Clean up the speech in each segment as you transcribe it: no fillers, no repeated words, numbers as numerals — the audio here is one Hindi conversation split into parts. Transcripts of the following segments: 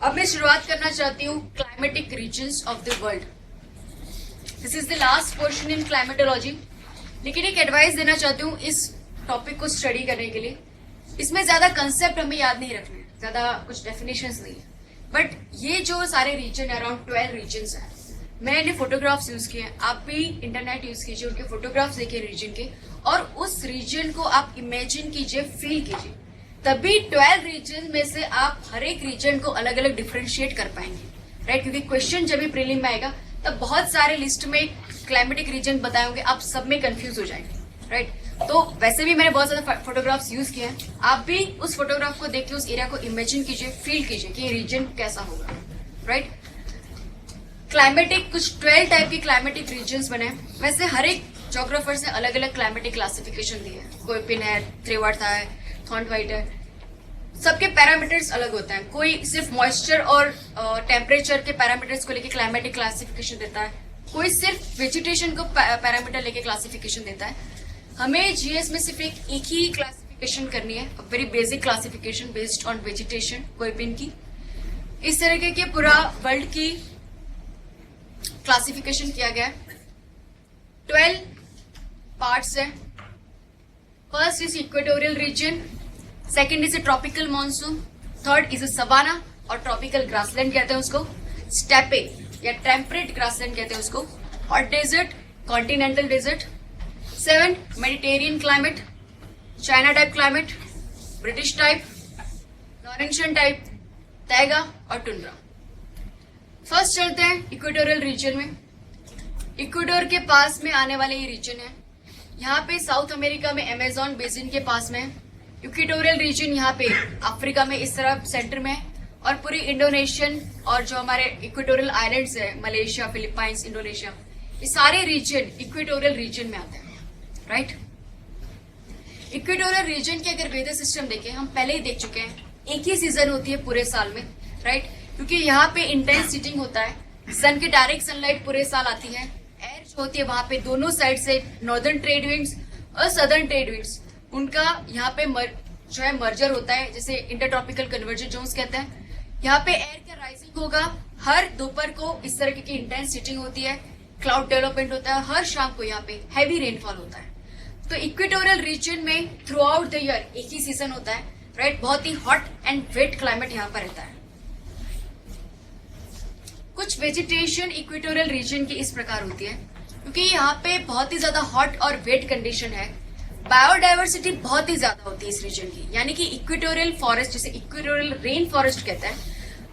अब मैं शुरुआत करना चाहती हूँ climatic regions of the world. This is the last portion in climatology. लेकिन एक एडवाइस देना चाहती हूँ इस टॉपिक को स्टडी करने के लिए। इसमें ज्यादा कंसेप्ट हमें याद नहीं रखने, ज्यादा कुछ डेफिनेशंस नहीं है, बट ये जो सारे रीजन है, अराउंड 12 रीजन्स है, मैंने फोटोग्राफ्स यूज किए हैं। आप भी इंटरनेट यूज कीजिए, उनके फोटोग्राफ्स देखिए रीजन के, और उस रीजन को आप इमेजिन कीजिए, फील कीजिए, तभी 12 रीजन में से आप हर एक रीजन को अलग अलग डिफरेंशिएट कर पाएंगे, राइट? क्योंकि क्वेश्चन जब भी प्रीलिम में आएगा तब बहुत सारे लिस्ट में क्लाइमेटिक रीजन बताए होंगे, आप सब में कंफ्यूज हो जाएंगे, राइट? तो वैसे भी मैंने बहुत ज्यादा फोटोग्राफ्स यूज किए हैं। आप भी उस फोटोग्राफ को देख के उस एरिया को इमेजिन कीजिए, फील कीजिए कि ये रीजन कैसा होगा, राइट? क्लाइमेटिक कुछ 12 टाइप के क्लाइमेटिक रीजन्स बने हैं। वैसे हर एक जोग्राफर से अलग अलग क्लाइमेटिक क्लासिफिकेशन दी है। कोईपिन है, त्रिवार्थ है, थॉर्नवाइट है। सबके पैरामीटर्स अलग होते हैं। कोई सिर्फ मॉइस्चर और टेम्परेचर के पैरामीटर्स को लेके क्लाइमेटिक क्लासिफिकेशन देता है, कोई सिर्फ वेजिटेशन को पैरामीटर लेके क्लासिफिकेशन देता है। हमें जीएस में सिर्फ एक ही क्लासिफिकेशन करनी है, very basic classification based on vegetation, Koppen की। इस तरीके के पूरा वर्ल्ड की क्लासिफिकेशन किया गया है। 12 पार्ट्स है। First is equatorial region, second is a tropical monsoon, third is a savanna और ट्रॉपिकल ग्रासलैंड कहते हैं उसको, स्टेपे या टेम्परेट ग्रासलैंड कहते हैं उसको, hot desert, continental desert. 7 Mediterranean climate, China type climate, British type, Laurentian type, taiga और टुंड्रा। फर्स्ट चलते हैं इक्वेटोरियल रीजन में। इक्वेडोर के पास में आने वाले ये रीजन है। यहाँ पे साउथ अमेरिका में अमेजोन बेसिन के पास में है। इक्वेटोरियल रीजन यहाँ पे अफ्रीका में इस तरफ सेंटर में है, और पूरी इंडोनेशियन और जो हमारे इक्वेटोरियल आइलैंड्स है, मलेशिया, फिलीपाइंस, इंडोनेशिया, ये सारे रीजन इक्वेटोरियल रीजन में आते हैं, राइट? इक्वेटोरियल रीजन के अगर वेदर सिस्टम देखें, हम पहले ही देख चुके हैं, एक ही सीजन होती है पूरे साल में, राइट? क्योंकि यहाँ पे इंटेंस हीटिंग होता है, सन के डायरेक्ट सनलाइट पूरे साल आती है, एयर जो होती है वहां पे दोनों साइड से नॉर्दर्न ट्रेड विंड्स और सदर्न ट्रेड विंड्स, उनका यहाँ पे जो है मर्जर होता है, जैसे इंटरट्रॉपिकल कन्वर्जेंस जोन्स कहते हैं। यहाँ पे एयर का राइजिंग होगा, हर दोपहर को इस तरह की इंटेंस हीटिंग होती है, क्लाउड डेवलपमेंट होता है, हर शाम को यहाँ पे हैवी रेनफॉल होता है। तो इक्वेटोरियल रीजन में थ्रू आउट द ईयर एक ही सीजन होता है, राइट? बहुत ही हॉट एंड वेट क्लाइमेट यहाँ पर रहता है। कुछ वेजिटेशन इक्वेटोरियल रीजन की इस प्रकार होती है, क्योंकि यहाँ पे बहुत ही ज्यादा हॉट और वेट कंडीशन है, बायोडायवर्सिटी बहुत ही ज्यादा होती है इस रीजन की। यानी कि इक्वेटोरियल फॉरेस्ट, जिसे इक्वेटोरियल रेन फॉरेस्ट कहते हैं,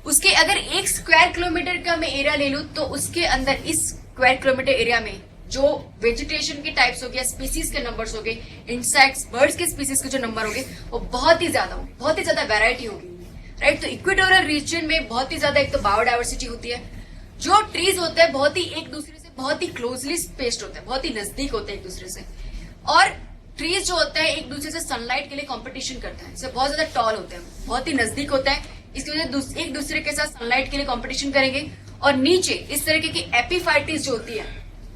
उसके अगर 1 स्क्वायर किलोमीटर का मैं एरिया ले लूं तो उसके अंदर इस स्क्वायर किलोमीटर एरिया में जो वेजिटेशन के टाइप्स हो गए, स्पीसीज के नंबर्स हो गए, इंसेक्ट्स, बर्ड्स के स्पीसीज के जो नंबर हो गए, वो बहुत ही ज्यादा वेराइटी होगी, राइट? तो इक्वेटोरियल रीजन में बहुत ही ज्यादा एक तो बायोडायवर्सिटी होती है। जो ट्रीज होते हैं बहुत ही एक दूसरे से बहुत ही क्लोजली स्पेस्ड होते हैं, बहुत ही नजदीक होते हैं एक दूसरे से, और ट्रीज जो होते हैं एक दूसरे से सनलाइट के लिए कंपटीशन करते हैं, इससे बहुत ज्यादा टॉल होते हैं, बहुत ही नजदीक होता है, इसकी वजह एक दूसरे के साथ सनलाइट के लिए कंपटीशन करेंगे, और नीचे इस तरीके की एपिफाइटिस जो होती है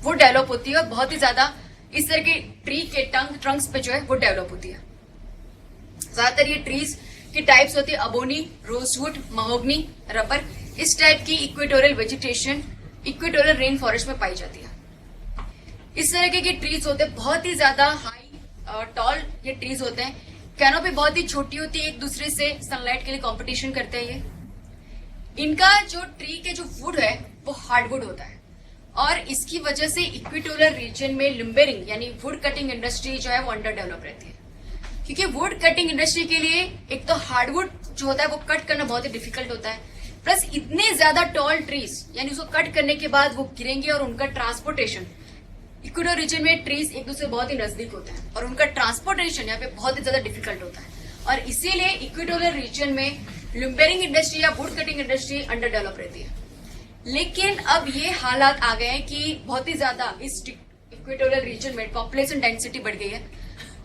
वो डेवलप होती है, और बहुत ही ज्यादा इस तरह के ट्री के ट्रंक्स पे जो है वो डेवलप होती है। ज्यादातर ये ट्रीज की टाइप्स होती है अबोनी, रोजवुड, महोगनी, रबर। इस टाइप की equatorial vegetation equatorial rain forest में पाई जाती है। इस तरीके के ट्रीज होते हैं, बहुत ही ज्यादा हाई टॉल ये ट्रीज होते हैं, कैनोपी बहुत ही छोटी होती है, एक दूसरे से सनलाइट के लिए कंपटीशन करते हैं ये। इनका जो ट्री के जो वुड है वो हार्डवुड होता है, और इसकी वजह से इक्वेटोरियल रीजन में लिम्बेरिंग यानी वुड कटिंग इंडस्ट्री जो है वो अंडर डेवलप रहती है। क्योंकि वुड कटिंग इंडस्ट्री के लिए एक तो हार्डवुड जो होता है वो कट करना बहुत ही डिफिकल्ट होता है, प्लस इतने ज्यादा टॉल ट्रीज, यानी उसको कट करने के बाद वो गिरेंगे, और उनका ट्रांसपोर्टेशन, इक्वेटोरियल रीजन में ट्रीज एक दूसरे बहुत ही नजदीक होते हैं, और उनका ट्रांसपोर्टेशन यहाँ पे बहुत ही ज्यादा डिफिकल्ट होता है, और इसीलिए इक्वेटोरियल रीजन में लिम्बेरिंग इंडस्ट्री या would cutting industry under develop रहती है। लेकिन अब ये हालात आ गए हैं कि बहुत ही ज्यादा इस इक्वेटोरियल रीजन में पॉपुलेशन डेंसिटी बढ़ गई है,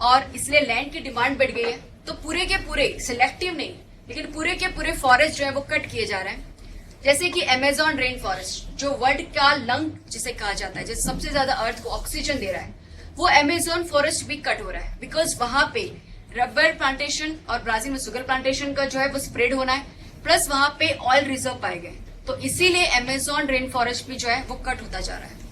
और इसलिए लैंड की डिमांड बढ़ गई है। तो पूरे के पूरे, सिलेक्टिव नहीं लेकिन पूरे के पूरे फॉरेस्ट जो है वो कट किए जा रहे हैं। जैसे कि अमेजोन रेन फॉरेस्ट जो वर्ल्ड का लंग जिसे कहा जाता है, जो सबसे ज्यादा अर्थ को ऑक्सीजन दे रहा है, वो अमेजोन फॉरेस्ट भी कट हो रहा है, बिकॉज वहां पे रबर प्लांटेशन और ब्राजील में शुगर प्लांटेशन का जो है वो स्प्रेड होना है, प्लस वहां पे ऑयल रिजर्व पाए गए, तो इसीलिए अमेजोन रेन फॉरेस्ट भी जो है वो कट होता जा रहा है।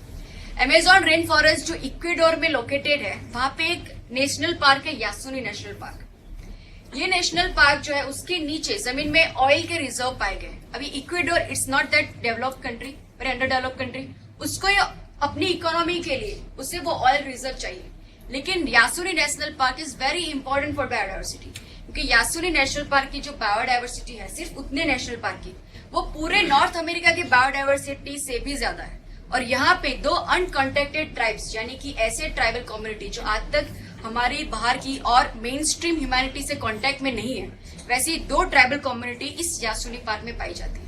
अमेजोन रेन फॉरेस्ट जो इक्वेडोर में लोकेटेड है, वहां पे एक नेशनल पार्क है, यासुनी नेशनल पार्क। ये नेशनल पार्क जो है उसके नीचे जमीन में ऑयल के रिजर्व पाए गए। अभी Ecuador it's not that developed country, very under developed country, उसको ये अपनी इकोनॉमी के लिए उसे वो ऑयल रिजर्व चाहिए। लेकिन Yasuni national park is very important for biodiversity, क्योंकि यासुनी नेशनल पार्क की जो बायोडाइवर्सिटी है सिर्फ उतने नेशनल पार्क की, वो पूरे नॉर्थ अमेरिका की बायोडाइवर्सिटी से भी ज्यादा है। और यहाँ पे 2 अनकॉन्टेक्टेड ट्राइब्स, यानी कि ऐसे ट्राइबल कम्युनिटी जो आज तक हमारी बाहर की और मेन स्ट्रीम ह्यूमैनिटी से कांटेक्ट में नहीं है, वैसी 2 ट्राइबल कम्युनिटी इस यासुनी पार्क में पाई जाती है।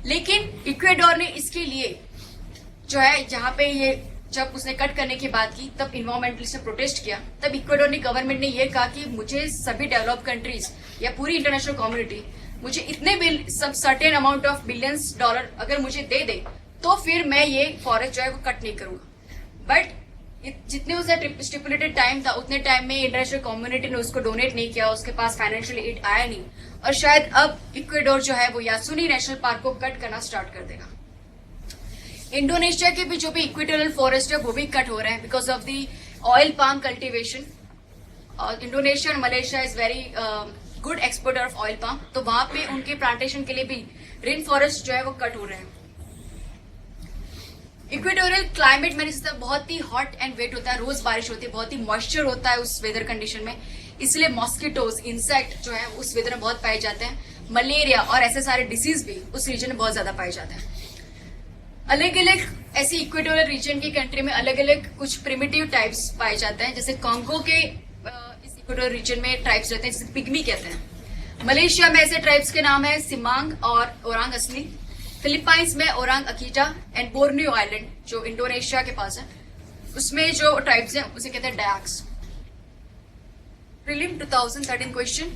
लेकिन इक्वेडोर ने इसके लिए जो है, जहां पे ये जब उसने कट करने की बात की तब इन्वायरमेंटलिस्ट ने प्रोटेस्ट किया। तब इक्वेडोर ने गवर्नमेंट ने ये कहा कि मुझे सभी डेवलप कंट्रीज या पूरी इंटरनेशनल कम्युनिटी मुझे इतने सब certain amount of billions dollar अगर मुझे दे दे तो फिर मैं ये फॉरेस्ट जो है वो कट नहीं करूंगा। बट जितने उसका स्टिपुलेटेड टाइम था उतने टाइम में इंटरनेशनल कम्युनिटी ने उसको डोनेट नहीं किया, उसके पास फाइनेंशियल एड आया नहीं, और शायद अब इक्वेडोर जो है वो यासुनी नेशनल पार्क को कट करना स्टार्ट कर देगा। इंडोनेशिया के भी जो भी इक्वेटोरियल फॉरेस्ट है वो भी कट हो रहे हैं because of the oil palm cultivation. Indonesia और Malaysia is very good exporter of oil palm, तो वहां पे उनके प्लांटेशन के लिए भी रेन फॉरेस्ट जो है वो कट हो रहे हैं। इक्वेटोरियल क्लाइमेट मैंने जैसे बहुत ही हॉट एंड वेट होता है, रोज बारिश होती है, बहुत ही मॉइस्चर होता है उस वेदर कंडीशन में, इसलिए मॉस्किटोज इंसेक्ट जो है उस वेदर में बहुत पाए जाते हैं। मलेरिया और ऐसे सारे डिसीज भी उस रीजन में बहुत ज्यादा पाए जाते हैं। अलग अलग ऐसी इक्वेटोरियल रीजन की कंट्री में अलग अलग कुछ प्रिमिटिव टाइप्स पाए जाते हैं। जैसे कांगो के इस इक्वेटोरियल रीजन में ट्राइब्स रहते हैं जिसे पिग्मी कहते हैं। मलेशिया में ऐसे ट्राइब्स के नाम है सिमांग और ओरांग असली। फिलीपाइंस में Orang Akita and Borneo island जो इंडोनेशिया के पास है, उसमें जो ट्राइब्स हैं उसे कहते हैं Dayaks. Prelim 2013 question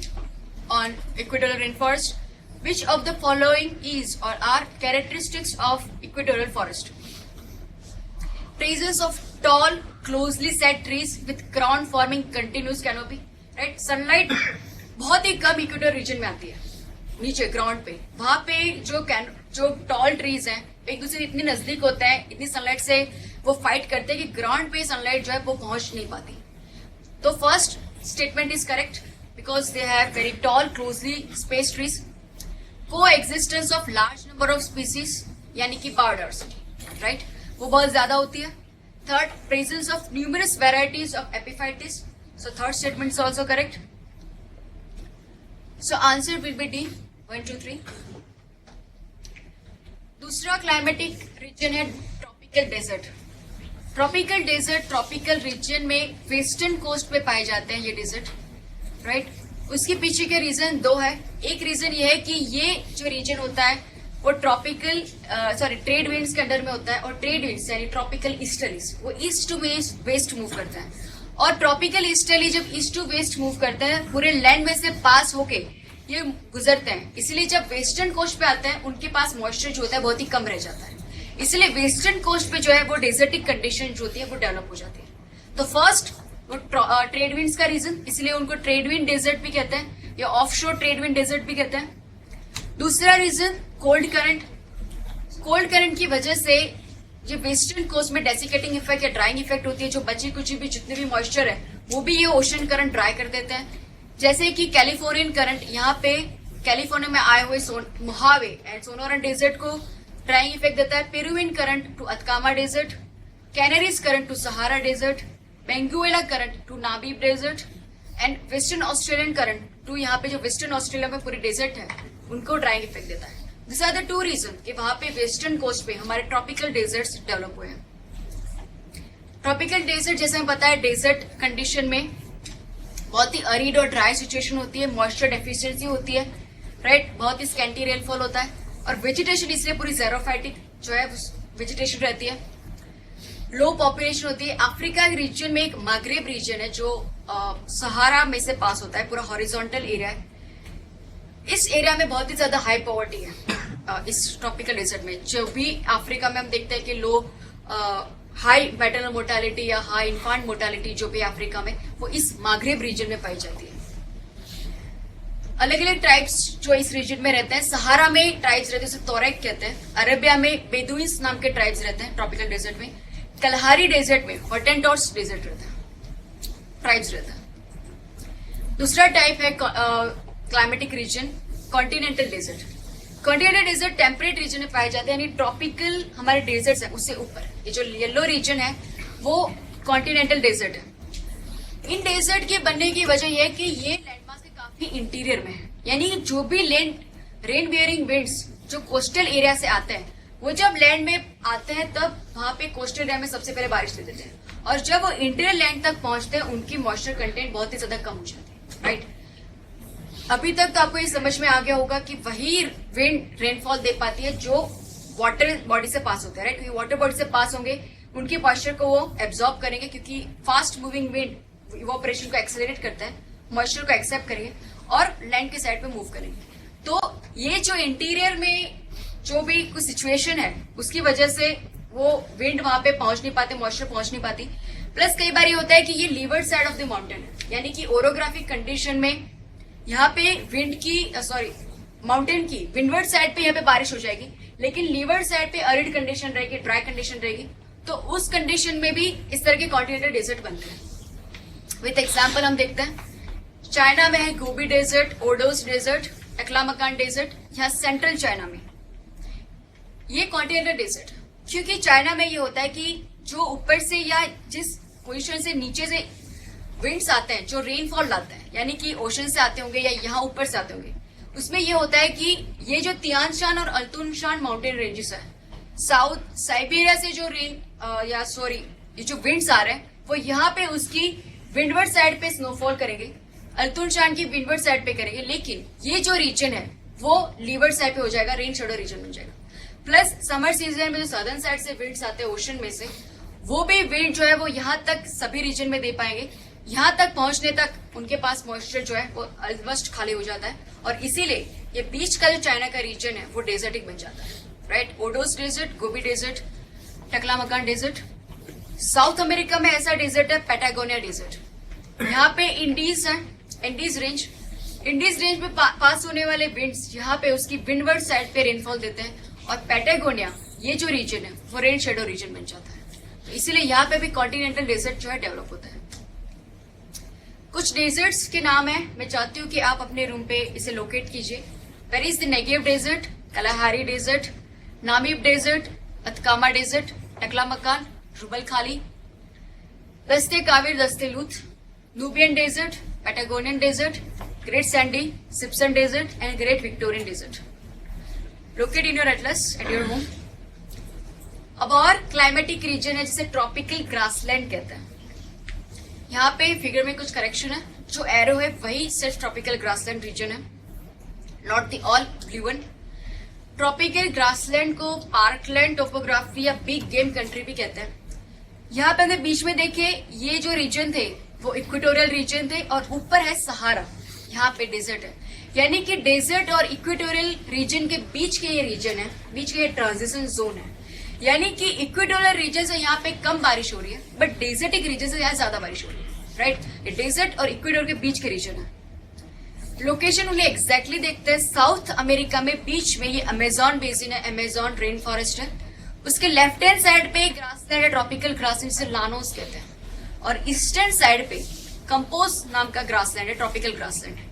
on equatorial rain forest. Which of the following is or are characteristics of equatorial forest? Presence of tall, closely set trees with crown forming continuous canopy. Right? Sunlight बहुत ही कम इक्वेटोरियल रीजन में आती है, नीचे ग्राउंड पे। वहां पे जो टॉल ट्रीज हैं एक दूसरे इतनी नजदीक होते हैं, इतनी सनलाइट से वो फाइट करते हैं कि ग्राउंड पे सनलाइट जो है वो पहुंच नहीं पाती। तो first statement is correct because they have very tall closely space trees. Coexistence of large number of species यानी कि बायोडाइवर्सिटी, राइट, वो बहुत ज्यादा होती है। Third, presence of numerous varieties of epiphytes, so third statement is also correct. So answer will be D 1, 2, 3। दूसरा क्लाइमेटिक रीजन है tropical desert. Tropical desert tropical region में वेस्टर्न कोस्ट पे पाए जाते हैं ये डेजर्ट, राइट। उसके पीछे के रीजन 2 है। एक रीजन ये है कि ये जो रीजन होता है वो ट्रॉपिकल ट्रेड विंड्स के अंडर में होता है, और ट्रेड विंड्स यानी ट्रॉपिकल ईस्टर्लीज वो ईस्ट टू वेस्ट मूव करते हैं, और ट्रॉपिकल ईस्टर्ली जब ईस्ट टू वेस्ट मूव करते हैं पूरे लैंड में से पास होके ये गुजरते हैं, इसलिए जब वेस्टर्न कोस्ट पे आते हैं उनके पास मॉइस्चर जो होता है बहुत ही कम रह जाता है, इसलिए वेस्टर्न कोस्ट पे जो है वो डेजर्टिक कंडीशन जो होती है वो डेवलप हो जाती है। तो फर्स्ट वो ट्रेड विंड्स का रीजन, इसलिए उनको ट्रेड विंड डेजर्ट भी कहते हैं या ऑफशोर ट्रेड विंड डेजर्ट भी कहते हैं। दूसरा region cold current. Cold current की वजह से जो वेस्टर्न कोस्ट में डेसिकेटिंग इफेक्ट या ड्राइंग इफेक्ट होती है, जो बची कुछ भी जितने भी मॉइस्चर है वो भी ये ओशन करंट ड्राई कर देते हैं। जैसे कि कैलिफोर्नियन करंट, यहाँ पे कैलिफोर्निया में आए हुए मोहावे एंड सोनोरन डेजर्ट को ड्राइंग इफेक्ट देता है। Peruvian current to Atacama desert, Canaries current to Sahara desert, Benguela current to Namib desert and western Australian current to यहाँ पे जो वेस्टर्न ऑस्ट्रेलिया में पूरी डेजर्ट है उनको ड्राइंग इफेक्ट देता है। दिस आर द 2 रीजन कि वहां पे वेस्टर्न कोस्ट पे हमारे ट्रॉपिकल डेजर्ट्स डेवलप हुए हैं। ट्रॉपिकल डेजर्ट जैसे हमें पता है डेजर्ट कंडीशन में बहुत ही अरिड और ड्राई सिचुएशन होती है, मॉइस्चर डेफिशिएंसी होती है, राइट, बहुत ही स्कैंटी रेनफॉल होता है, और वेजिटेशन इसलिए पूरी ज़ेरोफाइटिक जो है वेजिटेशन रहती है। लो पॉपुलेशन होती है। अफ्रीका के रीजन में एक मगरेब रीजन है जो सहारा में से पास होता है, पूरा हॉरिजॉन्टल एरिया है। इस एरिया में बहुत ही ज्यादा हाई पॉवर्टी है इस ट्रॉपिकल डेजर्ट में। जो भी अफ्रीका में हम देखते हैं कि लो हाई मैटरनल मोर्टेलिटी या हाई इन्फांट मोर्टेलिटी जो भी अफ्रीका में, वो इस मगरेब रीजन में पाई जाती है। अलग अलग ट्राइब्स जो इस रीजन में रहते हैं। सहारा में ट्राइब्स रहते हैं, उसे तोरेक कहते हैं। अरेबिया में बेदुइन्स नाम के ट्राइब्स रहते हैं ट्रॉपिकल डेजर्ट में। कलहारी डेजर्ट में हॉटेंटॉट्स डेजर्ट रहता है, ट्राइब्स रहता है। दूसरा टाइप है climatic region, continental desert. Continental desert temperate region में पाए जाते हैं, यानी ट्रॉपिकल हमारे डेजर्ट्स हैं उससे ऊपर। ये जो येलो रीजन है वो कॉन्टिनेंटल डेजर्ट है। इन डेजर्ट के बनने की वजह यह है कि ये लैंडमास के काफी इंटीरियर में है, यानी जो भी लैंड रेन बियरिंग विंड्स जो कोस्टल एरिया से आते हैं वो जब लैंड में आते हैं तब वहां पे कोस्टल एरिया में सबसे पहले बारिश दे देते हैं, और जब वो इंटीरियर लैंड तक पहुंचते हैं उनकी मॉइस्चर कंटेंट बहुत ही ज्यादा कम हो जाती है, राइट। अभी तक तो आपको ये समझ में आ गया होगा कि वही विंड रेनफॉल दे पाती है जो वाटर बॉडी से पास होता है, राइट। वाटर बॉडी से पास होंगे, उनकी मॉइस्चर को वो एब्जॉर्ब करेंगे, क्योंकि फास्ट मूविंग विंड इवोपरेशन को एक्सेलरेट करता है, मॉइस्चर को एक्सेप्ट करेंगे और लैंड के साइड पे मूव करेंगे। तो ये जो इंटीरियर में जो भी कुछ सिचुएशन है उसकी वजह से वो विंड वहां पे पहुंच नहीं पाते, मॉइस्चर पहुंच नहीं पाती। प्लस कई बार ये होता है कि ये levered side of the mountain है, यानी कि ओरोग्राफिक कंडीशन में यहाँ पे विंड की माउंटेन की विंडवर्ड साइड पे यहाँ पे बारिश हो जाएगी, लेकिन लीवर्ड साइड पे अरिड कंडीशन रहेगी, ड्राई कंडीशन रहेगी। तो उस कंडीशन में भी इस तरह के कॉन्टिनेंटल डेजर्ट बनते हैं। विथ एग्जाम्पल हम देखते हैं, चाइना में है Gobi desert, Ordos desert, Taklamakan desert, यहाँ सेंट्रल चाइना में ये कॉन्टिनेंटल डेजर्ट। क्योंकि चाइना में ये होता है कि जो ऊपर से या जिस पोजीशन से नीचे से विंड्स आते हैं जो रेनफॉल लाते हैं, यानी कि ओशन से आते होंगे या यहाँ ऊपर से आते होंगे, उसमें ये होता है कि ये जो तियानशान और अल्तुनशान माउंटेन रेंजेस है, साउथ साइबेरिया से जो ये जो विंड्स आ रहे हैं वो यहाँ पे उसकी विंडवर्ड साइड पे स्नोफॉल करेंगे, अल्तुनशान की विंडवर्ड साइड पे करेंगे, लेकिन ये जो रीजन है वो लीवर्ड साइड पे हो जाएगा, रेन शेडो रीजन बन जाएगा। प्लस समर सीजन में जो सदर्न साइड से विंड्स आते हैं ओशन में से, वो भी विंड जो है वो यहाँ तक सभी रीजन में दे पाएंगे। यहाँ तक पहुंचने तक उनके पास मॉइस्चर जो है वो ऑलमोस्ट खाली हो जाता है, और इसीलिए ये बीच का जो चाइना का रीजन है वो डेजर्टिक बन जाता है, right. Ordos desert, Gobi desert, Taklamakan desert. South America में ऐसा डेजर्ट है पैटागोनिया डेजर्ट। यहाँ पे इंडीज है, इंडीज रेंज में पास होने वाले विंड्स यहाँ पे उसकी विंडवर्ड साइड पे रेनफॉल देते हैं, और पैटागोनिया ये जो रीजन है वो रेन शेडो रीजन बन जाता है। तो इसीलिए यहाँ पे भी कॉन्टिनेंटल डेजर्ट जो है डेवलप होता है। कुछ डेजर्ट्स के नाम है, मैं चाहती हूँ कि आप अपने रूम पे इसे लोकेट कीजिए। Where is the Negev desert, Kalahari desert, Namib desert, Atacama desert, Taklamakan, Rub al Khali, Dasht e Kavir, Dasht e Lut, Nubian desert, Patagonian desert, Great Sandy, Simpson desert and Great Victoria desert. Locate in your atlas at your home. अब और क्लाइमेटिक रीजन है जिसे ट्रॉपिकल ग्रासलैंड कहते हैं। यहाँ पे फिगर में कुछ करेक्शन है, जो एरो है वही सिर्फ ट्रॉपिकल ग्रासलैंड रीजन है, not the all blue one. Tropical grassland को पार्कलैंड टोपोग्राफी या बिग गेम कंट्री भी कहते हैं। यहाँ पे अगर बीच में देखे, ये जो रीजन थे वो इक्वेटोरियल रीजन थे, और ऊपर है सहारा, यहाँ पे डेजर्ट है। यानी कि डेजर्ट और इक्वेटोरियल रीजन के बीच के ये रीजन है, बीच के ये ट्रांजिशन जोन है। यानी कि इक्वेटोरियल रीजन से यहाँ पे कम बारिश हो रही है, बट डेजर्टिक रीजन से यहाँ ज्यादा बारिश हो रही है, राइट। ये डेजर्ट और इक्वेटोर के बीच के रीजन है। लोकेशन उन्हें एग्जैक्टली देखते हैं, साउथ अमेरिका में बीच में ये अमेजॉन बेसिन है, अमेजॉन रेन फॉरेस्ट है। उसके लेफ्ट हैंड साइड पे ग्रासलैंड है, ट्रॉपिकल ग्रासलैंड जिसे लानोस कहते हैं, और ईस्टर्न साइड पे कंपोज नाम का ग्रासलैंड है, ट्रॉपिकल ग्रासलैंड है।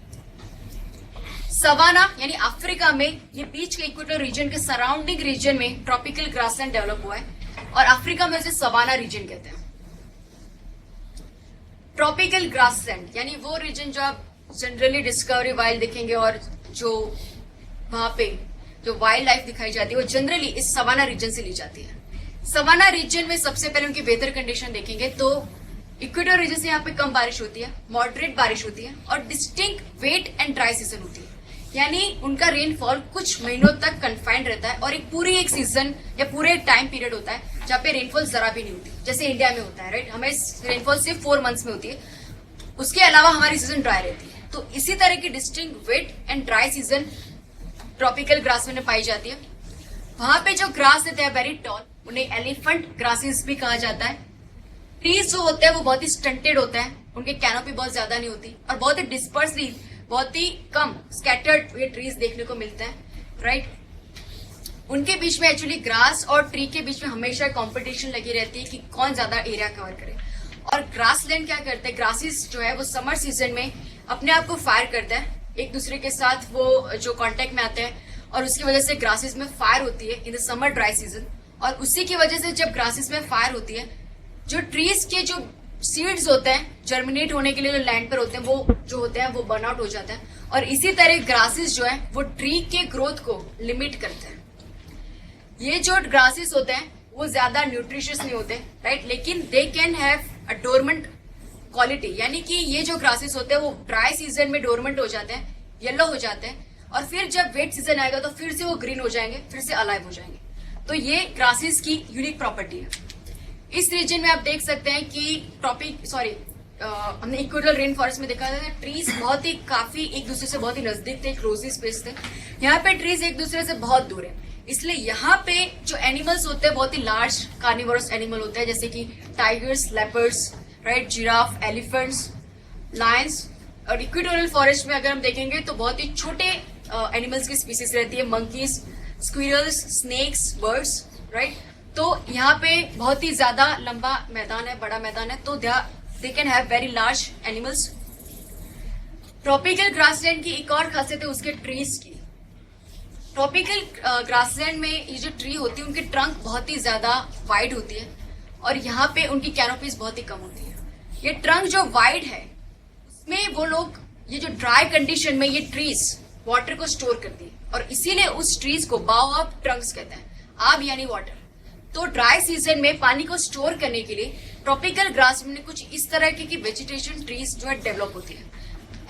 सवाना यानी अफ्रीका में ये बीच के इक्वेटर रीजन के सराउंडिंग रीजन में ट्रॉपिकल ग्रासलैंड डेवलप हुआ है, और अफ्रीका में उसे सवाना रीजन कहते हैं। ट्रॉपिकल ग्रासलैंड यानी वो रीजन जो आप जनरली डिस्कवरी वाइल्ड देखेंगे, और जो वहां पे जो वाइल्ड लाइफ दिखाई जाती है वो जनरली इस सवाना रीजन से ली जाती है। सवाना रीजन में सबसे पहले उनकी वेदर कंडीशन देखेंगे तो इक्वेटर रीजन से यहाँ पे कम बारिश होती है, मॉडरेट बारिश होती है, और distinct wet and dry season होती है। यानी उनका रेनफॉल कुछ महीनों तक कन्फाइंड रहता है, और एक सीजन या पूरे टाइम पीरियड होता है जहाँ पे रेनफॉल जरा भी नहीं होती, जैसे इंडिया में होता है, राइट। हमें रेनफॉल सिर्फ 4 मंथ्स में होती है, उसके अलावा हमारी सीजन ड्राई रहती है। तो इसी तरह की distinct wet and dry season tropical grass में पाई जाती है। वहां पे जो ग्रास रहते हैं वेरी टॉल, उन्हें एलिफेंट ग्रासेस भी कहा जाता है। ट्रीज जो होते हैं वो बहुत ही स्टंटेड होते हैं, उनके कैनोपी बहुत ज्यादा नहीं होती, और बहुत ही डिस्पर्सली बहुत ही कम स्कैटर्ड ये ट्रीज देखने को मिलते हैं, राइट। उनके बीच में एक्चुअली ग्रास और ट्री के बीच में हमेशा कंपटीशन लगी रहती है कि कौन ज्यादा एरिया कवर करे। और ग्रासलैंड क्या करते हैं, ग्रासेस जो है वो समर सीजन में अपने आप को फायर करता है, एक दूसरे के साथ वो जो कांटेक्ट में आते हैं और उसकी वजह से ग्रासेस में फायर होती है in the summer dry season. और उसी की वजह से जब ग्रासेस में फायर होती है, जो ट्रीज के जो सीड्स होते हैं जर्मिनेट होने के लिए जो लैंड पर होते हैं वो जो होते हैं वो बर्न आउट हो जाते हैं। और इसी तरह ग्रासेस जो है वो ट्री के ग्रोथ को लिमिट करते हैं। ये जो ग्रासेस होते हैं वो ज्यादा न्यूट्रिशियस नहीं होते, राइट, लेकिन they can have a dormant quality, यानी कि ये जो ग्रासेस होते हैं वो ड्राई सीजन में डोरमेंट हो जाते हैं, येलो हो जाते हैं, और फिर जब वेट सीजन आएगा तो फिर से वो ग्रीन हो जाएंगे, फिर से अलाइव हो जाएंगे। तो ये ग्रासेस की यूनिक प्रॉपर्टी है। इस रीजन में आप देख सकते हैं कि हमने इक्वेटोरियल रेन फॉरेस्ट में देखा था ट्रीज बहुत ही काफी एक दूसरे से बहुत ही नजदीक थे, क्लोजी स्पेस थे। यहाँ पे ट्रीज एक दूसरे से बहुत दूर है, इसलिए यहाँ पे जो एनिमल्स होते हैं बहुत ही लार्ज कार्निवोरस एनिमल होते हैं, जैसे कि tigers, leopards, right, giraffe, elephants, Lions. और इक्वेटोरियल फॉरेस्ट में अगर हम देखेंगे तो बहुत ही छोटे एनिमल्स की स्पीसीज रहती है, monkeys, squirrels, snakes, birds, right. तो यहाँ पे बहुत ही ज्यादा लंबा मैदान है, बड़ा मैदान है, तो दे can have very large animals. Tropical grassland की एक और खासियत है उसके ट्रीज की। ट्रॉपिकल ग्रासलैंड में ये जो ट्री होती है उनकी ट्रंक बहुत ही ज्यादा वाइड होती है और यहाँ पे उनकी कैनोपीज बहुत ही कम होती है। ये ट्रंक जो वाइड है उसमें वो लोग ये जो ड्राई कंडीशन में ये ट्रीज वाटर को स्टोर करती है और इसीलिए उस ट्रीज को बाओआब ट्रंक्स कहते हैं, आब यानी वाटर। तो ड्राई सीजन में पानी को स्टोर करने के लिए ट्रॉपिकल ग्रास में कुछ इस तरह की वेजिटेशन ट्रीज जो है डेवलप होती है।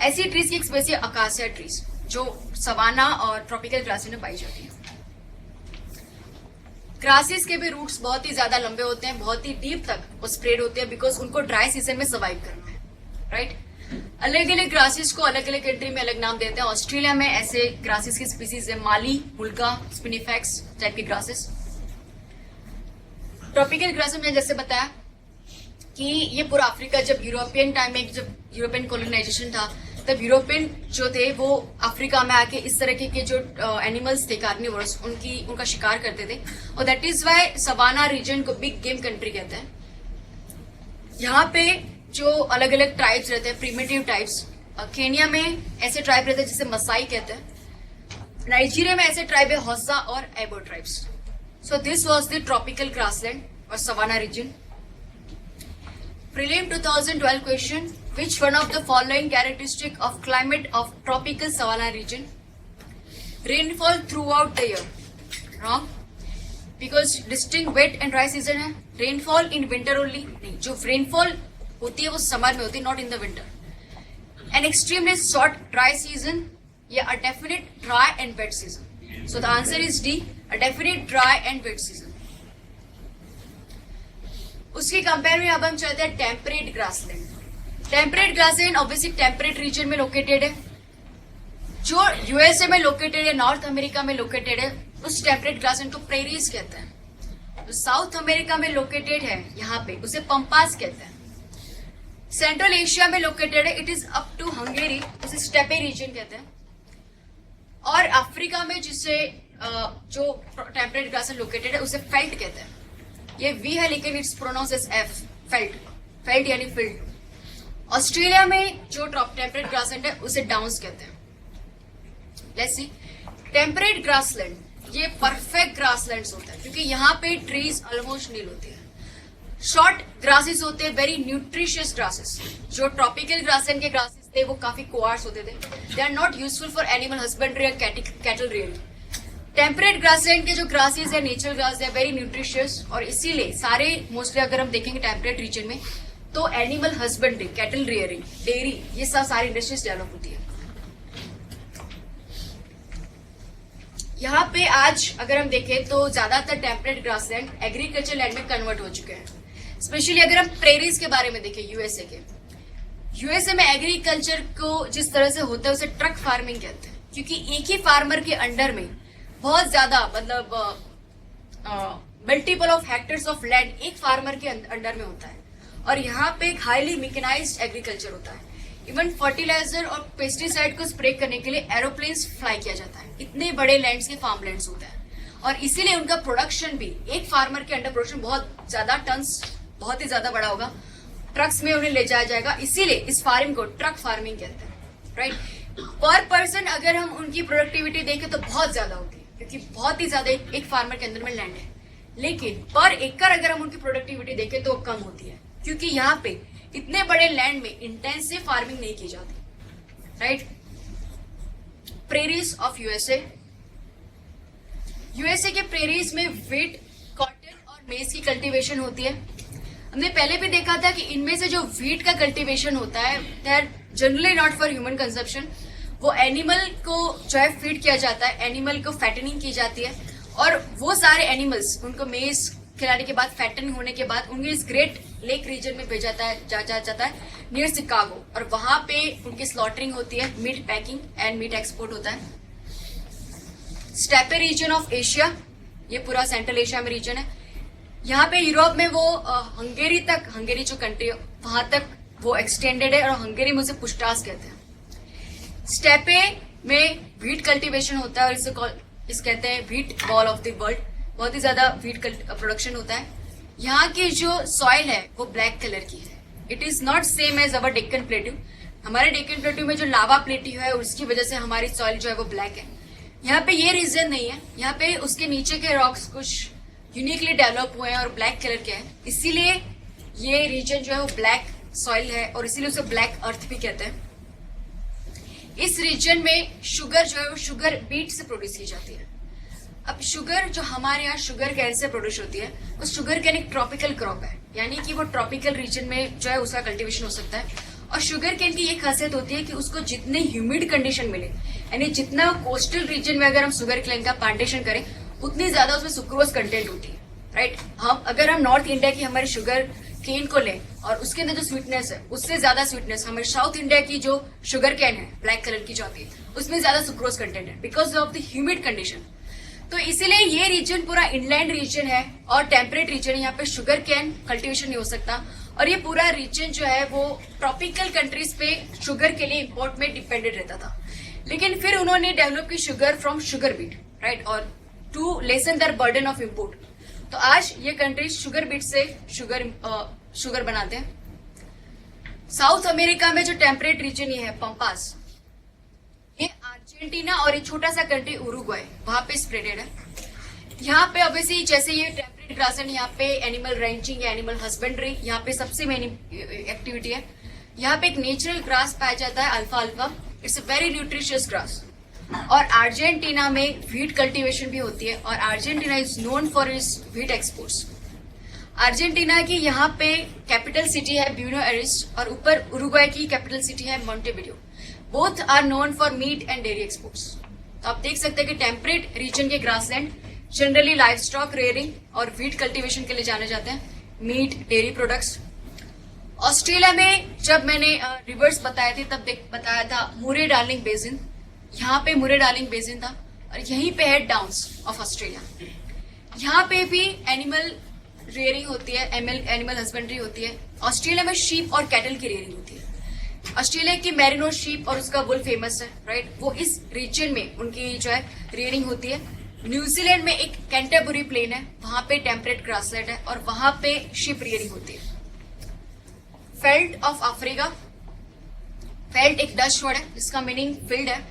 ऐसी ट्रीज की एक स्पेसी है अकासिया ट्रीज, जो सवाना और ट्रॉपिकल ग्रासेस में पाई जाती है। ग्रासेस के भी रूट्स बहुत ही ज्यादा लंबे होते हैं, बहुत ही डीप तक वो स्प्रेड होते हैं, बिकॉज उनको ड्राई सीजन में सर्वाइव करना है, राइट। अलग अलग ग्रासेस को अलग अलग कंट्री में अलग नाम देते हैं। ऑस्ट्रेलिया में ऐसे ग्रासेस की स्पीसीज है माली, हुल्का, स्पिनिफेक्स टाइप की ग्रासेस। ट्रॉपिकल ग्रासेस में जैसे बताया कि ये पूरा अफ्रीका, जब यूरोपियन टाइम में जब यूरोपियन कॉलोनाइजेशन था तब यूरोपियन जो थे वो अफ्रीका में आके इस तरह के जो एनिमल्स थे कार्निवोरस उनका शिकार करते थे और that is why savanna region को बिग गेम कंट्री कहते हैं। यहाँ पे जो अलग अलग ट्राइब्स रहते हैं, प्रिमिटिव टाइप्स, केनिया में ऐसे ट्राइब रहते हैं जिसे मसाई कहते हैं। नाइजीरिया में ऐसे ट्राइब है हौसा और एबो tribes. So this was the tropical grassland और savanna reason. Prelim 2012 question: Which one of the following characteristic of climate of tropical savanna region? Rainfall throughout the year. Wrong, because distinct wet and dry season है. Rainfall in winter only. नहीं, जो rainfall होती है वो summer में होती है, not in the winter. An extremely short dry season या a definite dry and wet season. So the answer is D, a definite dry and wet season. उसके कंपेयर में अब हम चलते हैं temperate grassland. Temperate grassland obviously temperate region में लोकेटेड है। जो यूएसए में लोकेटेड है, नॉर्थ अमेरिका में लोकेटेड है, उस टेम्परेट ग्रासलैंड को प्रेरीज कहते हैं। जो साउथ अमेरिका में लोकेटेड है यहाँ पे उसे पंपास कहते हैं। सेंट्रल एशिया में लोकेटेड है, it is up to Hungary, उसे स्टेपे रीजन कहते हैं। और अफ्रीका में जिसे जो टेम्परेट ग्रासलैंड लोकेटेड है उसे फेल्ट कहते हैं। ये वी है लेकिन it's pronounce as F, felt, felt यानी फील्ड। ऑस्ट्रेलिया में जो टेम्परेट ग्रासलैंड है उसे डाउन्स कहते हैं। लेट्स सी, टेम्परेट ग्रासलैंड ये परफेक्ट ग्रासलैंड्स होता है क्योंकि यहाँ पे ट्रीज ऑलमोस्ट नील होती है। शॉर्ट ग्रासेस होते हैं, वेरी न्यूट्रिशियस ग्रासेस। जो ट्रॉपिकल ग्रासलैंड के ग्रासेस थे वो काफी कोआर्स होते थे, they are not useful for animal husbandry और कैटल रियरिंग। टेम्परेट ग्रासलैंड के जो ग्रासेस है, नेचुरल ग्रास है, वेरी न्यूट्रिशियस और इसीलिए सारे मोस्टली अगर हम देखेंगे टेम्परेट रीजन में तो animal husbandry, cattle rearing, dairy, ये सब सारी इंडस्ट्रीज डेवलप होती है। यहाँ पे आज अगर हम देखें तो ज्यादातर टेम्परेट ग्रासलैंड एग्रीकल्चर लैंड में कन्वर्ट हो चुके हैं। स्पेशली अगर हम प्रेरीज के बारे में देखें यूएसए के, यूएसए में एग्रीकल्चर को जिस तरह से होता है उसे ट्रक फार्मिंग कहते हैं क्योंकि एक ही फार्मर के अंडर में बहुत ज्यादा मतलब multiple of hectares of land एक फार्मर के अंडर में होता है और यहाँ पे एक हाईली मैकेनाइज्ड एग्रीकल्चर होता है। इवन फर्टिलाइजर और पेस्टिसाइड को स्प्रे करने के लिए एरोप्लेन्स फ्लाई किया जाता है। इतने बड़े लैंड्स के फार्म लैंड्स होते हैं और इसीलिए उनका प्रोडक्शन भी, एक फार्मर के अंडर प्रोडक्शन बहुत ज्यादा टन्स, बहुत ही ज्यादा बड़ा होगा, ट्रक्स में उन्हें ले जाया जाएगा। इसीलिए इस फार्मिंग को ट्रक फार्मिंग कहते हैं, राइट। पर पर्सन अगर हम उनकी प्रोडक्टिविटी देखें तो बहुत ज्यादा होती है, क्योंकि बहुत ही ज्यादा एक फार्मर के अंदर में लैंड है। लेकिन पर एकड़ अगर हम उनकी प्रोडक्टिविटी देखें तो कम होती है, क्योंकि यहाँ पे इतने बड़े लैंड में इंटेंसिव फार्मिंग नहीं की जाती, right. Prairies of USA, USA के प्रेरीज में व्हीट, कॉटन और मेज की कल्टीवेशन होती है। हमने पहले भी देखा था कि इनमें से जो व्हीट का कल्टीवेशन होता है, they are generally not for human consumption. वो एनिमल को जो है फीड किया जाता है, एनिमल को फैटनिंग की जाती है और वो सारे एनिमल्स, उनको मेज खिलाने के बाद, फैटनिंग होने के बाद उन्हें इस ग्रेट लेक रीजन में भेजा जाता है नियर शिकागो, और वहां पे उनकी स्लॉटरिंग होती है, meat packing and meat export होता है। स्टेपे रीजन ऑफ एशिया, ये पूरा सेंट्रल एशिया में रीजन है। यहाँ पे यूरोप में वो हंगेरी तक, हंगेरी जो कंट्री है वहां तक वो एक्सटेंडेड है, और हंगेरी में उसे पुष्टास कहते हैं। स्टेपे में व्हीट कल्टीवेशन होता है और इसे कहते हैं wheat ball of the world. बहुत ही ज्यादा व्हीट प्रोडक्शन होता है। यहाँ की जो सॉइल है वो ब्लैक कलर की है। It is not same as our Deccan plateau. हमारे डेक्कन प्लेट्यू में जो लावा प्लेट्यू है उसकी वजह से हमारी सॉइल जो है वो ब्लैक है। यहाँ पे ये रीजन नहीं है, यहाँ पे उसके नीचे के रॉक्स कुछ यूनिकली डेवलप हुए हैं और ब्लैक कलर के हैं, इसीलिए ये रीजन जो है वो ब्लैक सॉइल है और इसीलिए उसे ब्लैक अर्थ भी कहते हैं। इस रीजन में शुगर जो है वो शुगर बीट से प्रोड्यूस की जाती है। अब शुगर जो हमारे यहाँ शुगर कैन से प्रोड्यूस होती है, वो शुगर कैन एक ट्रॉपिकल क्रॉप है, यानी कि वो ट्रॉपिकल रीजन में जो है उसका कल्टीवेशन हो सकता है। और शुगर कैन की ये खासियत होती है कि उसको जितने ह्यूमिड कंडीशन मिले, यानी जितना कोस्टल रीजन में अगर हम शुगर कैन का प्लांटेशन करें उतनी ज्यादा उसमें सुक्रोज कंटेंट होती है, राइट। अगर हम नॉर्थ इंडिया की हमारी शुगर केन को लें और उसके अंदर जो स्वीटनेस है उससे ज्यादा स्वीटनेस हमारे साउथ इंडिया की जो शुगर कैन है ब्लैक कलर की जो आती है उसमें ज्यादा सुक्रोज कंटेंट है, because of the humid condition. तो इसीलिए ये रीजन पूरा इनलैंड रीजन है और टेम्परेट रीजन है, यहाँ पे शुगर कैन कल्टीवेशन नहीं हो सकता। और ये पूरा रीजन जो है वो ट्रॉपिकल कंट्रीज पे शुगर के लिए इम्पोर्ट में डिपेंडेंट रहता था। लेकिन फिर उन्होंने डेवलप की sugar from sugar beet, right, और to lessen the burden of import. तो आज ये कंट्रीज शुगर बीट से शुगर बनाते हैं। साउथ अमेरिका में जो टेम्परेट रीजन ये है पंपास, ये अर्जेंटीना और एक छोटा सा कंट्री उरुग्वे, वहां पे स्प्रेडेड है। यहाँ पे ऑब्वियसली जैसे ये टेम्परेट ग्रासलैंड, यहाँ पे एनिमल रेंचिंग या एनिमल हस्बेंड्री यहाँ पे सबसे मेन एक्टिविटी है। यहाँ पे एक नेचुरल ग्रास पाया जाता है अल्फा अल्फा, it's a very nutritious grass. और अर्जेंटीना में व्हीट कल्टीवेशन भी होती है और Argentina is known for its wheat exports. Argentina की यहाँ पे कैपिटल सिटी है ब्यूनो एरिस और ऊपर उरुग्वे की कैपिटल सिटी है Montevideo. Both are known for meat and dairy exports. तो आप देख सकते हैं कि टेम्परेट रीजन के grassland generally livestock rearing और व्हीट कल्टीवेशन के लिए जाने जाते हैं, मीट डेयरी प्रोडक्ट्स। ऑस्ट्रेलिया में जब मैंने रिवर्स बताए थे तब बताया था मुरे डार्लिंग बेसिन, यहाँ पे मुरे डार्लिंग बेसिन था और यहीं पे है डाउन्स ऑफ ऑस्ट्रेलिया। यहाँ पे भी एनिमल रेयरिंग होती है, एनिमल हस्बेंड्री होती है। ऑस्ट्रेलिया में शीप और कैटल की रेयरिंग होती है। ऑस्ट्रेलिया की मैरिनो शीप और उसका वुल फेमस है, राइट, वो इस रीजन में उनकी जो है रेयरिंग होती है। न्यूजीलैंड में एक कैंटरबरी प्लेन है, वहां पे टेम्परेट ग्रासलैंड है और वहां पे शिप रेयरिंग होती है। फेल्ट ऑफ अफ्रीका, फेल्ट एक डच वर्ड है जिसका मीनिंग फील्ड है।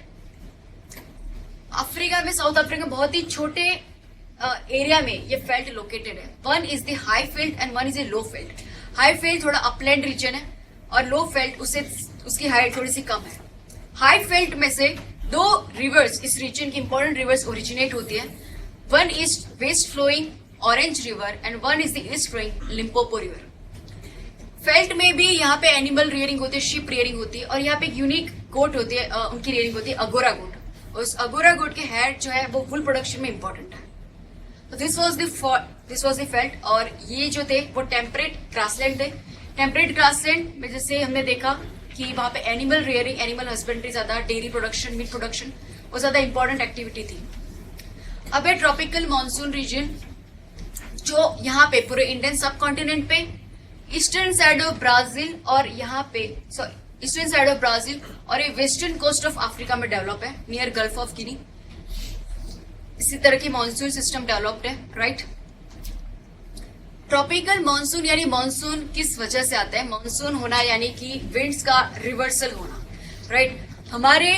अफ्रीका में, साउथ अफ्रीका में बहुत ही छोटे एरिया में ये फेल्ट लोकेटेड है। One is the high field and one is a low field. High field थोड़ा अपलैंड रीजन है और लो फील्ड उसकी हाइट थोड़ी सी कम है। हाई फील्ड में से दो रिवर्स इस रीजन की इंपॉर्टेंट रिवर्स ओरिजिनेट होती है। One is west flowing Orange river and one is the east flowing Limpopo river. Felt में भी यहाँ पे एनिमल रियरिंग होती है, शिप रियरिंग होती है और यहाँ पे एक यूनिक गोट होती है, उनकी रियरिंग होती है अगोरा गोट। उस अगोरा गोट के हेड जो है वो वुल प्रोडक्शन में इंपॉर्टेंट है। तो दिस वाज द फेल्ट और ये जो थे वो टेम्परेट ग्रासलैंड थे। टेम्परेट ग्रासलैंड में जैसे हमने देखा कि वहां पे एनिमल रियरिंग, एनिमल हस्बेंड्री ज्यादा, डेयरी प्रोडक्शन, मीट प्रोडक्शन वो ज्यादा इंपॉर्टेंट एक्टिविटी थी। अब है ट्रॉपिकल मानसून रीजन जो यहाँ पे पूरे इंडियन सब कॉन्टिनेंट पे ईस्टर्न साइड ऑफ ब्राजील और यहाँ पे ईस्टर्न साइड ऑफ ब्राजील, और ये वेस्टर्न कोस्ट ऑफ अफ्रीका में डेवलप है नियर गल्फ ऑफ गिनी। इसी तरह की मानसून सिस्टम डेवलप्ड है, राइट। ट्रॉपिकल मानसून यानी मानसून किस वजह से आता है? मानसून होना यानी कि विंड्स का रिवर्सल होना, राइट। हमारे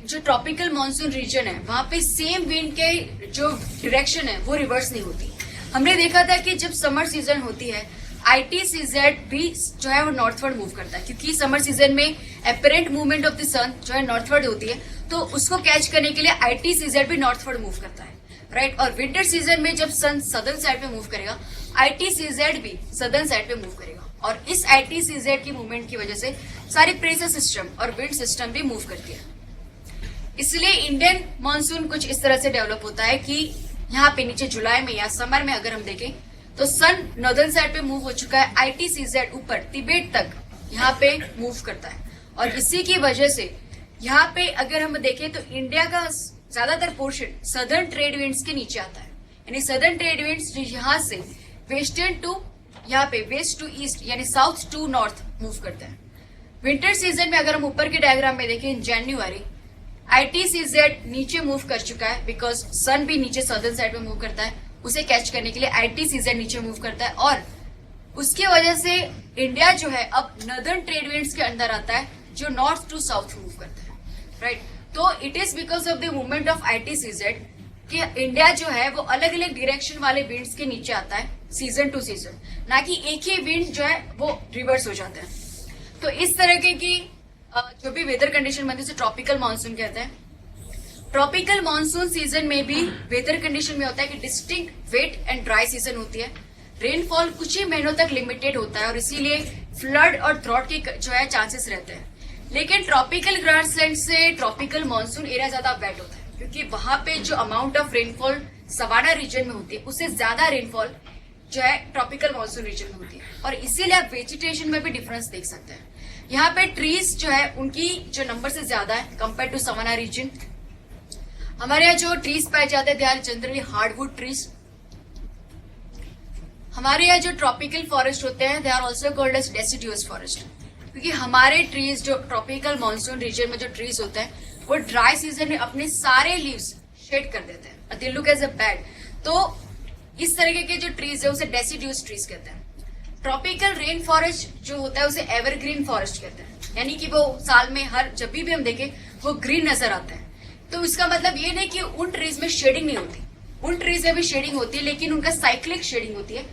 जो ट्रॉपिकल मानसून रीजन है वहां पे सेम विंड के जो डायरेक्शन है वो रिवर्स नहीं होती। हमने देखा था कि जब समर सीजन होती है ITCZ भी जो है वो नॉर्थवर्ड मूव करता है, क्योंकि समर सीजन में अपेरेंट मूवमेंट ऑफ द सन जो है नॉर्थवर्ड होती है, तो उसको कैच करने के लिए ITCZ भी नॉर्थवर्ड मूव करता है, राइट। और विंटर सीजन में जब सन सदर्न साइड पे मूव करेगा ITCZ भी सदर्न साइड पे मूव करेगा, और इस ITCZ की मूवमेंट की वजह से सारी प्रेशर सिस्टम और विंड सिस्टम भी मूव करती है। इसलिए इंडियन मानसून कुछ इस तरह से डेवलप होता है कि यहाँ पे नीचे जुलाई में या समर में अगर हम देखें तो सन नॉर्दर्न साइड पे मूव हो चुका है, ITCZ ऊपर तिब्बत तक यहाँ पे मूव करता है, और इसी की वजह से यहाँ पे अगर हम देखें तो इंडिया का ज्यादातर पोर्शन सदर्न ट्रेड विंड्स के नीचे आता है। यानी सदर्न ट्रेड विंड्स जो यहाँ से वेस्टर्न टू यहाँ पे वेस्ट टू ईस्ट यानी साउथ टू नॉर्थ मूव करते हैं। विंटर सीजन में अगर हम ऊपर के डायग्राम में देखें जनवरी ITCZ नीचे मूव कर चुका है, बिकॉज सन भी नीचे सदर्न साइड पे मूव करता है, उसे कैच करने के लिए ITCZ नीचे मूव करता है, और उसकी वजह से इंडिया जो है अब नॉर्दर्न ट्रेड विंड्स के अंदर आता है जो नॉर्थ टू साउथ मूव करता है, राइट। तो it is because of the movement of ITCZ कि इंडिया जो है वो अलग अलग डायरेक्शन वाले विंड्स के नीचे आता है सीजन टू सीजन, ना कि एक ही विंड जो है वो रिवर्स हो जाता है। तो इस तरह की जो भी वेदर कंडीशन बनती है उसे ट्रॉपिकल मानसून कहते हैं। ट्रॉपिकल मानसून सीजन में भी वेदर कंडीशन में होता है कि distinct wet and dry season होती है। रेनफॉल कुछ ही महीनों तक लिमिटेड होता है और इसीलिए फ्लड और ड्रॉट के जो है चांसेस रहते हैं। लेकिन ट्रॉपिकल ग्रासलैंड से ट्रॉपिकल मानसून एरिया ज्यादा वेट होता है, क्योंकि वहां पे जो amount of rainfall savanna region में होती है उससे ज्यादा रेनफॉल जो है ट्रॉपिकल मानसून रीजन में होती है, और इसीलिए आप वेजिटेशन में भी डिफरेंस देख सकते हैं। यहाँ पे ट्रीज जो है उनकी जो नंबर से ज्यादा है कंपेयर टू सवाना रीजन। हमारे यहाँ जो ट्रीज पाए जाते हैं they are generally hardwood trees. हमारे यहाँ जो ट्रॉपिकल फॉरेस्ट होते हैं they are also called as deciduous forest, क्योंकि हमारे ट्रीज जो ट्रॉपिकल मानसून रीजन में जो ट्रीज होते हैं वो ड्राई सीजन में अपने सारे लीव्स शेड कर देते हैं, they look as a bad. तो इस तरीके के जो ट्रीज है उसे डेसिडुअस ट्रीज कहते हैं। ट्रॉपिकल रेन फॉरेस्ट जो होता है उसे एवरग्रीन फॉरेस्ट कहते हैं, यानी कि वो साल में हर जब भी हम देखें वो ग्रीन नजर आता है। तो इसका मतलब ये नहीं कि उन ट्रीज में शेडिंग नहीं होती, उन ट्रीज में भी शेडिंग होती है, लेकिन उनका साइक्लिक शेडिंग होती है,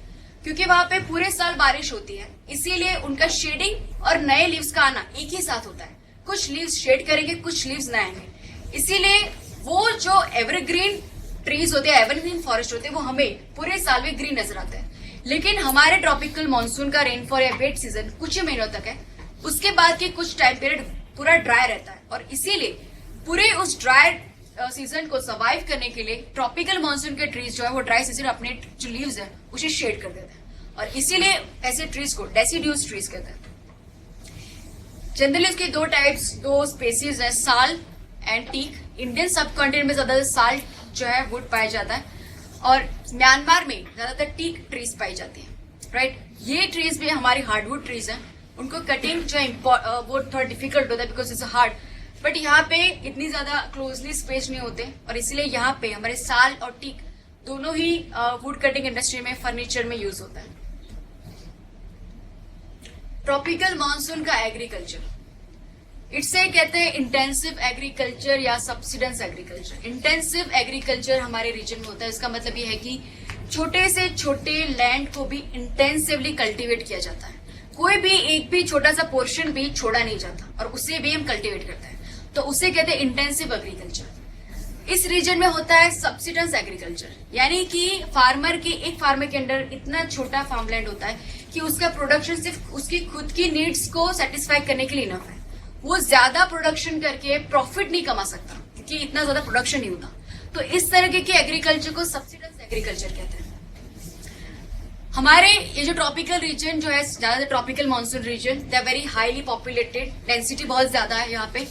क्योंकि वहां पे पूरे साल बारिश होती है, इसीलिए उनका शेडिंग और नए लीव्स का आना एक ही साथ होता है। कुछ लीव्स शेड करेंगे, कुछ लीव्स नए आएंगे, इसीलिए वो जो एवरग्रीन ट्रीज होते हैं, एवरग्रीन फॉरेस्ट होते हैं, वो हमें पूरे साल में ग्रीन नजर आते हैं। लेकिन हमारे ट्रॉपिकल मानसून का रेनफॉल या वेट सीजन कुछ ही महीनों तक है, उसके बाद के कुछ टाइम पीरियड पूरा ड्राई रहता है, और इसीलिए पूरे उस ड्राई सीजन को सर्वाइव करने के लिए ट्रॉपिकल मानसून के ट्रीज जो है वो ड्राई सीजन अपने जो लीव्स है उसे शेड कर देते हैं, और इसीलिए ऐसे ट्रीज को डेसिडुअस ट्रीज कहते हैं। जनरली उसके दो स्पेसीज है, साल एंड टीक। इंडियन सब कॉन्टिनेंट में ज्यादातर साल जो है वुड पाया जाता है, और म्यांमार में ज्यादातर टीक ट्रीज पाई जाती है, राइट। ये ट्रीज भी हमारी हार्डवुड ट्रीज हैं, उनको कटिंग जो है वो थोड़ा डिफिकल्ट होता है बिकॉज इट्स हार्ड, बट यहाँ पे इतनी ज्यादा क्लोजली स्पेस नहीं होते, और इसलिए यहाँ पे हमारे साल और टीक दोनों ही वुड कटिंग इंडस्ट्री में फर्नीचर में यूज होता है। ट्रॉपिकल मानसून का एग्रीकल्चर, इसे कहते हैं इंटेंसिव एग्रीकल्चर या सब्सिडेंस एग्रीकल्चर। इंटेंसिव एग्रीकल्चर हमारे रीजन में होता है, इसका मतलब ये है कि छोटे से छोटे लैंड को भी इंटेंसिवली कल्टीवेट किया जाता है, कोई भी एक भी छोटा सा पोर्शन भी छोड़ा नहीं जाता, और उसे भी हम कल्टीवेट करते हैं, तो उसे कहते हैं इंटेंसिव एग्रीकल्चर। इस रीजन में होता है सब्सिडेंस एग्रीकल्चर, यानी कि एक फार्मर के अंदर इतना छोटा फार्मलैंड होता है कि उसका प्रोडक्शन सिर्फ उसकी खुद की नीड्स को सेटिस्फाई करने के लिए इनफ है, वो ज्यादा प्रोडक्शन करके प्रॉफिट नहीं कमा सकता क्योंकि इतना ज्यादा प्रोडक्शन नहीं होता। तो इस तरह के एग्रीकल्चर को सब्सिडेंस एग्रीकल्चर कहते हैं। हमारे ये जो ट्रॉपिकल रीजन जो है ज्यादातर tropical monsoon region, they are very highly populated, density बहुत ज्यादा है यहाँ पे,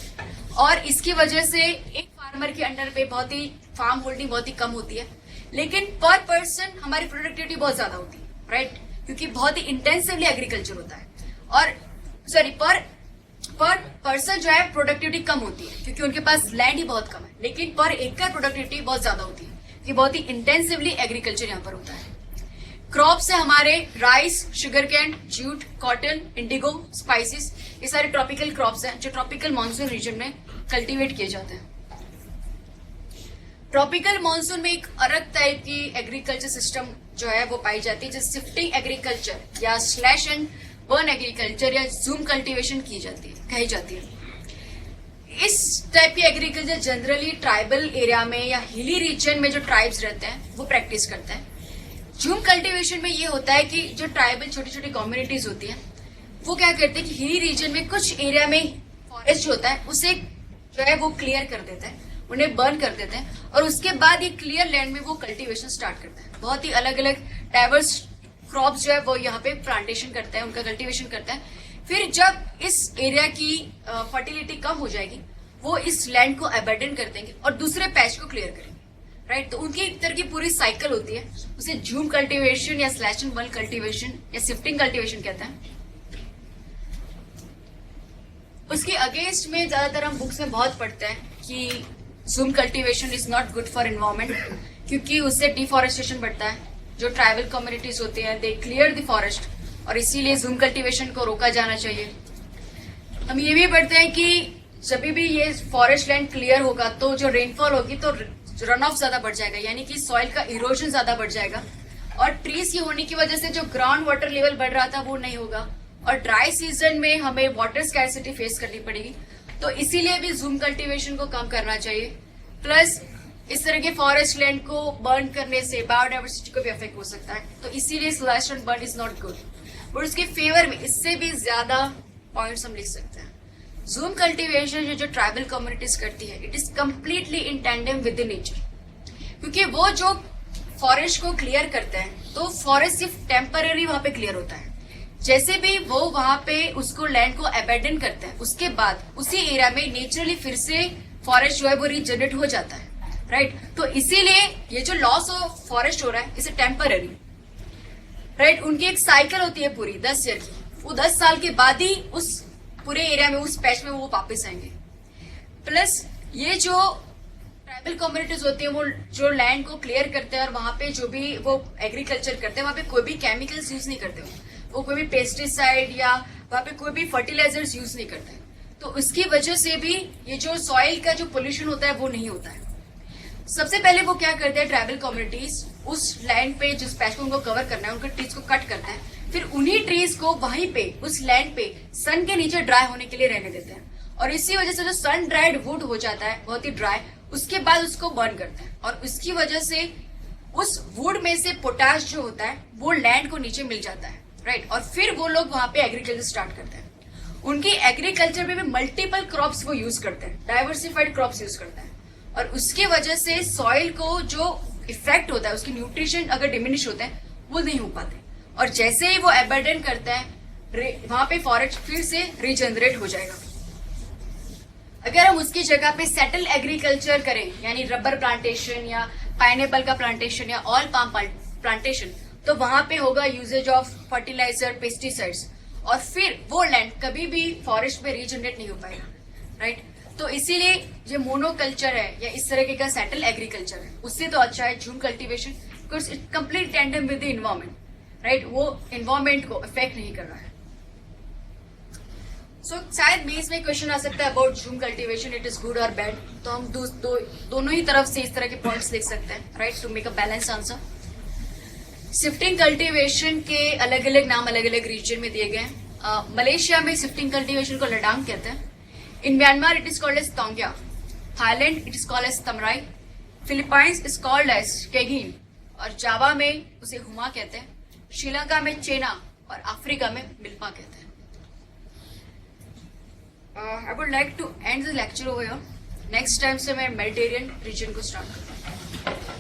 और इसकी वजह से एक फार्मर के अंडर पे बहुत ही फार्म होल्डिंग बहुत ही कम होती है, लेकिन पर पर्सन हमारी प्रोडक्टिविटी बहुत ज्यादा होती है, राइट, क्योंकि बहुत ही इंटेंसिवली एग्रीकल्चर होता है। और सॉरी पर पर्सन जो है प्रोडक्टिविटी कम होती है क्योंकि उनके पास लैंड ही बहुत कम है, लेकिन पर एकड़ प्रोडक्टिविटी बहुत ज्यादा होती है कि बहुत ही इंटेंसिवली एग्रीकल्चर यहाँ पर होता है। क्रॉप्स है हमारे rice, sugar cane, jute, cotton, Indigo, spices, ये सारे ट्रॉपिकल क्रॉप्स हैं जो ट्रॉपिकल मानसून रीजन में कल्टीवेट किए जाते हैं। ट्रॉपिकल मानसून में एक अलग टाइप की एग्रीकल्चर सिस्टम जो है वो पाई जाती है, जैसे शिफ्टिंग एग्रीकल्चर या स्लैश एंड बर्न एग्रीकल्चर या जूम कल्टीवेशन कही जाती है। इस टाइप की एग्रीकल्चर जनरली ट्राइबल एरिया में या हिली रीजन में जो ट्राइब्स रहते हैं वो प्रैक्टिस करते हैं। जूम कल्टीवेशन में ये होता है कि जो ट्राइबल छोटी छोटी कम्युनिटीज होती है वो क्या करते हैं कि हिली रीजन में कुछ एरिया में फॉरेस्ट जो होता है उसे जो है वो क्लियर कर देते हैं, उन्हें बर्न कर देते हैं और उसके बाद ये क्लियर लैंड में वो कल्टीवेशन स्टार्ट करते हैं। बहुत ही अलग अलग डाइवर्स क्रॉप्स जो है वो यहाँ पे प्लांटेशन करते हैं, उनका कल्टीवेशन करते हैं। फिर जब इस एरिया की फर्टिलिटी कम हो जाएगी वो इस लैंड को अबैंडन कर देंगे और दूसरे पैच को क्लियर करेंगे, राइट। तो उनकी एक तरह की पूरी साइकिल होती है, उसे जूम कल्टीवेशन या स्लैश एंड बर्न कल्टीवेशन या शिफ्टिंग कल्टीवेशन कहते हैं। उसके अगेंस्ट में ज्यादातर हम बुक्स में बहुत पढ़ते हैं कि zoom cultivation is not good for environment क्योंकि उससे डिफॉरेस्टेशन बढ़ता है। जो ट्राइबल कम्युनिटीज होती हैं दे क्लियर द फॉरेस्ट और इसीलिए जूम कल्टीवेशन को रोका जाना चाहिए। हम ये भी पढ़ते हैं कि जब भी ये फॉरेस्ट लैंड क्लियर होगा तो जो रेनफॉल होगी तो रन ऑफ ज्यादा बढ़ जाएगा, यानी कि सॉइल का इरोजन ज्यादा बढ़ जाएगा और ट्रीज की होने की वजह से जो ग्राउंड वाटर लेवल बढ़ रहा था वो नहीं होगा और ड्राई सीजन में हमें वाटर स्कैरसिटी फेस करनी पड़ेगी। तो इसीलिए भी जूम कल्टीवेशन को कम करना चाहिए। प्लस इस तरह के फॉरेस्ट लैंड को बर्न करने से बायोडाइवर्सिटी को भी अफेक्ट हो सकता है, तो इसीलिए slash and burn is not good. और उसके फेवर में इससे भी ज्यादा पॉइंट्स हम लिख सकते हैं। जूम कल्टीवेशन जो ट्राइबल कम्युनिटीज करती है it is completely in tandem with the nature, क्योंकि वो जो फॉरेस्ट को क्लियर करते हैं तो फॉरेस्ट सिर्फ टेम्पररी वहां पे क्लियर होता है। जैसे भी वो वहां पे उसको लैंड को अबैंडन करते हैं उसके बाद उसी एरिया में नेचुरली फिर से फॉरेस्ट जो है वो रीजनरेट हो जाता है, राइट। तो इसीलिए ये जो लॉस ऑफ फॉरेस्ट हो रहा है इसे टेम्पररी, राइट। उनकी एक साइकिल होती है पूरी 10 ईयर की, वो 10 साल के बाद ही उस पूरे एरिया में उस पैच में वो वापस आएंगे। प्लस ये जो ट्राइबल कम्युनिटीज होती है वो जो लैंड को क्लियर करते हैं और वहां पे जो भी वो एग्रीकल्चर करते हैं वहां पे कोई भी केमिकल्स यूज नहीं करते, वो कोई भी पेस्टिसाइड या वहां पे कोई भी फर्टिलाइजर्स यूज नहीं करते। तो उसकी वजह से भी ये जो सॉइल का जो पोल्यूशन होता है वो नहीं होता है। सबसे पहले वो क्या करते हैं ट्राइबल कम्युनिटीज उस लैंड पे जिस पैच को उनको कवर करना है उनके ट्रीज को कट करते हैं, फिर उन्हीं ट्रीज को वहीं पे उस लैंड पे सन के नीचे ड्राई होने के लिए रहने देते हैं और इसी वजह से जो सन ड्राइड वुड हो जाता है बहुत ही ड्राई, उसके बाद उसको बर्न करते हैं और उसकी वजह से उस वुड में से पोटाश जो होता है वो लैंड को नीचे मिल जाता है, राइट। और फिर वो लोग वहां पे एग्रीकल्चर स्टार्ट करते हैं। उनकी एग्रीकल्चर में भी मल्टीपल क्रॉप्स वो यूज करते हैं, डाइवर्सिफाइड क्रॉप्स यूज करते हैं और उसकी वजह से सॉइल को जो इफेक्ट होता है उसकी न्यूट्रिशन अगर डिमिनिश होता है वो नहीं हो पाते और जैसे ही वो अबैंडन करता है वहां पे फॉरेस्ट फिर से रीजनरेट हो जाएगा। अगर हम उसकी जगह पे सेटल एग्रीकल्चर करें यानी रबर प्लांटेशन या पाइनएप्पल का प्लांटेशन या ऑयल पाम प्लांटेशन, तो वहां पे होगा यूजेज ऑफ फर्टिलाइजर, पेस्टिसाइड्स और फिर वो लैंड कभी भी फॉरेस्ट में रीजनरेट नहीं हो पाएगा, राइट। तो इसीलिए जो मोनोकल्चर है या इस तरह का सेटल एग्रीकल्चर है उससे तो अच्छा है zoom cultivation, because it complete tandem with the environment, right. वो इन्वायरमेंट को अफेक्ट नहीं कर रहा है। सो शायद मेंस में क्वेश्चन आ सकता है about zoom cultivation, it is good और बैड, तो हम दोनों ही तरफ से इस तरह के पॉइंट्स लिख सकते हैं, right, to make a balance answer. Shifting cultivation के अलग अलग नाम अलग अलग रीजन में दिए गए हैं। मलेशिया में शिफ्टिंग कल्टीवेशन को लडांग कहते हैं। In Myanmar, it is called as Tongya. Thailand, it is called as Tamrai. Philippines is called as Kegin. और जावा में उसे हुमा कहते हैं। श्रीलंका में चेना और अफ्रीका में मिल्पा कहते हैं। I would like to end the lecture over here. Next time से मैं मेडिटेरियन रीजन को स्टार्ट करूँगा।